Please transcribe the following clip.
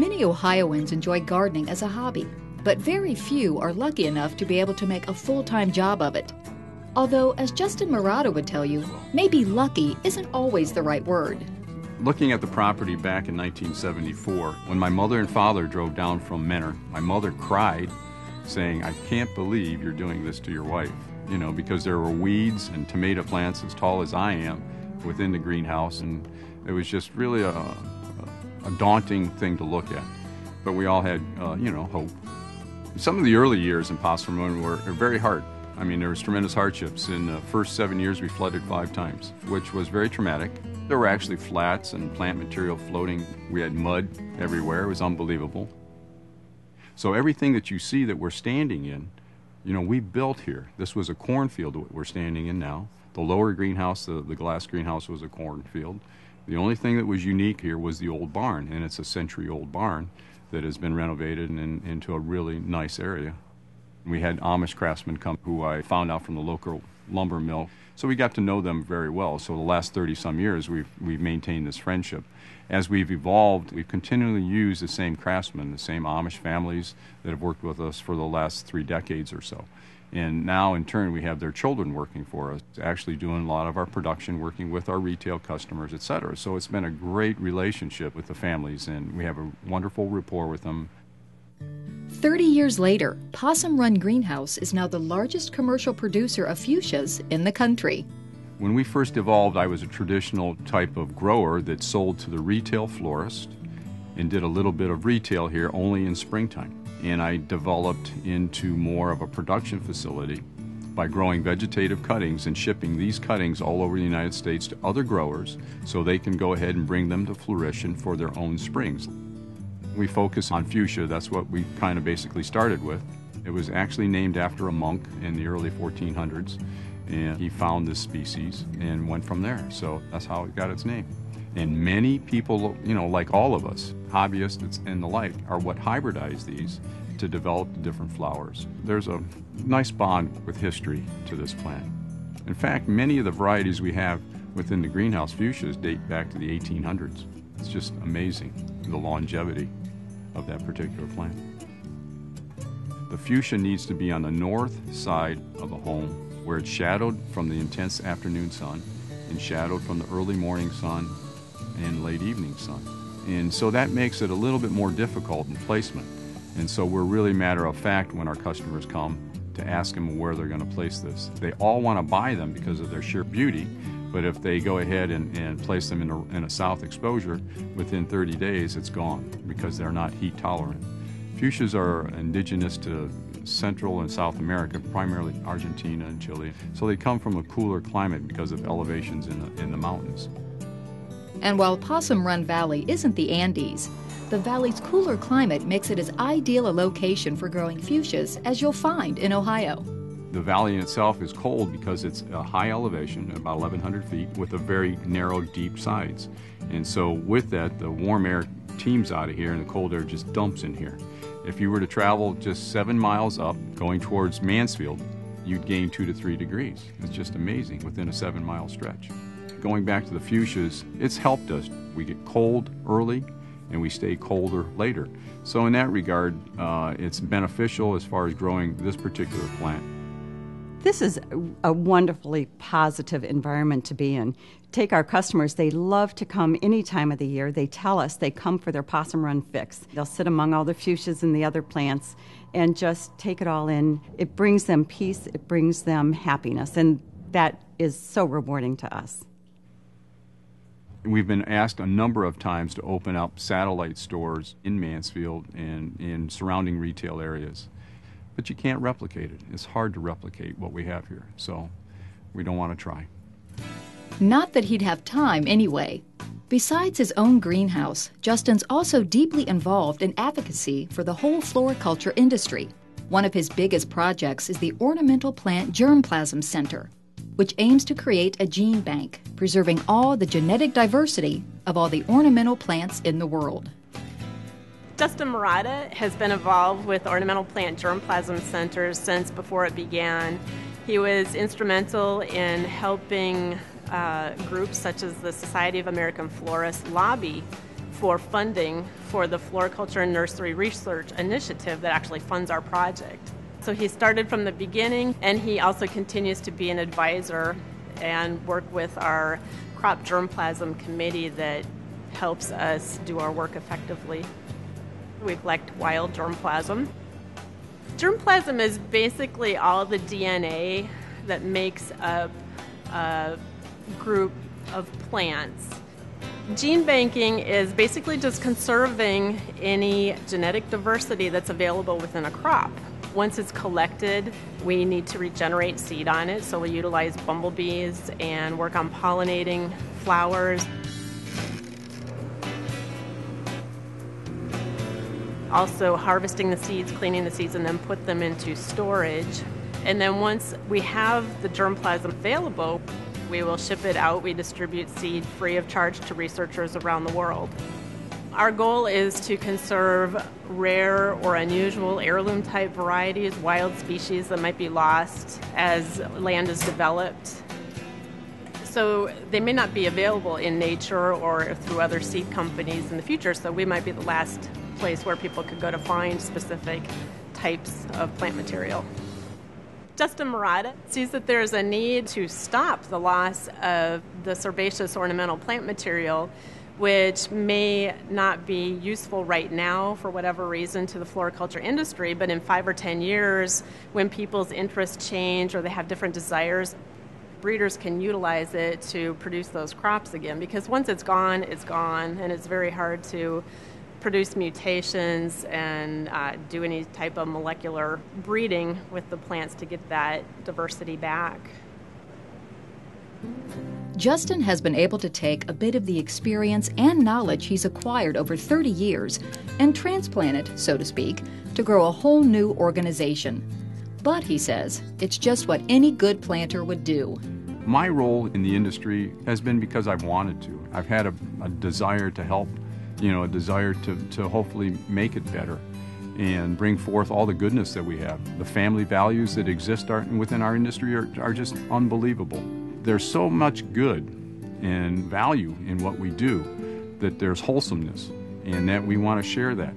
Many Ohioans enjoy gardening as a hobby, but very few are lucky enough to be able to make a full-time job of it. Although, as Justin Marotta would tell you, maybe lucky isn't always the right word. Looking at the property back in 1974, when my mother and father drove down from Menor, my mother cried, saying, "I can't believe you're doing this to your wife." You know, because there were weeds and tomato plants as tall as I am within the greenhouse, and it was just really a daunting thing to look at. But we all had, hope. Some of the early years in Possum Run were very hard. I mean, there was tremendous hardships. In the first 7 years, we flooded 5 times, which was very traumatic. There were actually flats and plant material floating. We had mud everywhere. It was unbelievable. So everything that you see that we're standing in, we built here. This was a cornfield that we're standing in now. The lower greenhouse, the glass greenhouse, was a cornfield. The only thing that was unique here was the old barn, and it's a century-old barn that has been renovated into a really nice area. We had Amish craftsmen come who I found out from the local lumber mill. So we got to know them very well. So the last 30-some years, we've maintained this friendship. As we've evolved, we've continually used the same craftsmen, the same Amish families that have worked with us for the last 3 decades or so. And now, in turn, we have their children working for us, actually doing a lot of our production, working with our retail customers, et cetera. So it's been a great relationship with the families, and we have a wonderful rapport with them. 30 years later, Possum Run Greenhouse is now the largest commercial producer of fuchsias in the country. When we first evolved, I was a traditional type of grower that sold to the retail florist and did a little bit of retail here only in springtime. And I developed into more of a production facility by growing vegetative cuttings and shipping these cuttings all over the United States to other growers so they can go ahead and bring them to fruition for their own springs. We focus on fuchsia. That's what we kind of basically started with. It was actually named after a monk in the early 1400s, and he found this species and went from there. So that's how it got its name. And many people, like all of us, hobbyists and the like, are what hybridize these to develop the different flowers. There's a nice bond with history to this plant. In fact, many of the varieties we have within the greenhouse fuchsias date back to the 1800s. It's just amazing, the longevity of that particular plant. The fuchsia needs to be on the north side of a home where it's shadowed from the intense afternoon sun and shadowed from the early morning sun and late evening sun. And so that makes it a little bit more difficult in placement. And so we're really matter of fact when our customers come to ask them where they're going to place this. They all want to buy them because of their sheer beauty, but if they go ahead and place them in a south exposure, within 30 days it's gone because they're not heat tolerant. Fuchsias are indigenous to Central and South America, primarily Argentina and Chile. So they come from a cooler climate because of elevations in the mountains. And while Possum Run Valley isn't the Andes, the valley's cooler climate makes it as ideal a location for growing fuchsias as you'll find in Ohio. The valley in itself is cold because it's a high elevation, about 1,100 feet, with a very narrow, deep sides. And so with that, the warm air teems out of here and the cold air just dumps in here. If you were to travel just 7 miles up, going towards Mansfield, you'd gain 2 to 3 degrees. It's just amazing within a 7-mile stretch. Going back to the fuchsias, it's helped us. We get cold early and we stay colder later. So in that regard, it's beneficial as far as growing this particular plant. This is a wonderfully positive environment to be in. Take our customers, they love to come any time of the year. They tell us they come for their Possum Run fix. They'll sit among all the fuchsias and the other plants and just take it all in. It brings them peace, it brings them happiness, and that is so rewarding to us. We've been asked a number of times to open up satellite stores in Mansfield and in surrounding retail areas. But you can't replicate it. It's hard to replicate what we have here, so we don't want to try. Not that he'd have time anyway. Besides his own greenhouse, Justin's also deeply involved in advocacy for the whole floriculture industry. One of his biggest projects is the Ornamental Plant Germplasm Center, which aims to create a gene bank, preserving all the genetic diversity of all the ornamental plants in the world. Justin Marotta has been involved with Ornamental Plant Germplasm Centers since before it began. He was instrumental in helping groups such as the Society of American Florists lobby for funding for the Floriculture and Nursery Research Initiative that actually funds our project. So he started from the beginning, and he also continues to be an advisor and work with our crop germplasm committee that helps us do our work effectively. We collect wild germplasm. Germplasm is basically all the DNA that makes up a group of plants. Gene banking is basically just conserving any genetic diversity that's available within a crop. Once it's collected, we need to regenerate seed on it, so we utilize bumblebees and work on pollinating flowers. Also harvesting the seeds, cleaning the seeds, and then put them into storage. And then once we have the germplasm available, we will ship it out. We distribute seed free of charge to researchers around the world. Our goal is to conserve rare or unusual heirloom type varieties, wild species that might be lost as land is developed. So they may not be available in nature or through other seed companies in the future, so we might be the last place where people could go to find specific types of plant material. Justin Marotta sees that there's a need to stop the loss of the herbaceous ornamental plant material, which may not be useful right now for whatever reason to the floriculture industry, but in 5 or 10 years, when people's interests change or they have different desires, breeders can utilize it to produce those crops again, because once it's gone, and it's very hard to produce mutations and do any type of molecular breeding with the plants to get that diversity back. Justin has been able to take a bit of the experience and knowledge he's acquired over 30 years and transplant it, so to speak, to grow a whole new organization. But, he says, it's just what any good planter would do. My role in the industry has been because I've wanted to. I've had a desire to help, a desire to hopefully make it better and bring forth all the goodness that we have. The family values that exist within our industry are just unbelievable. There's so much good and value in what we do that there's wholesomeness, and that we want to share that.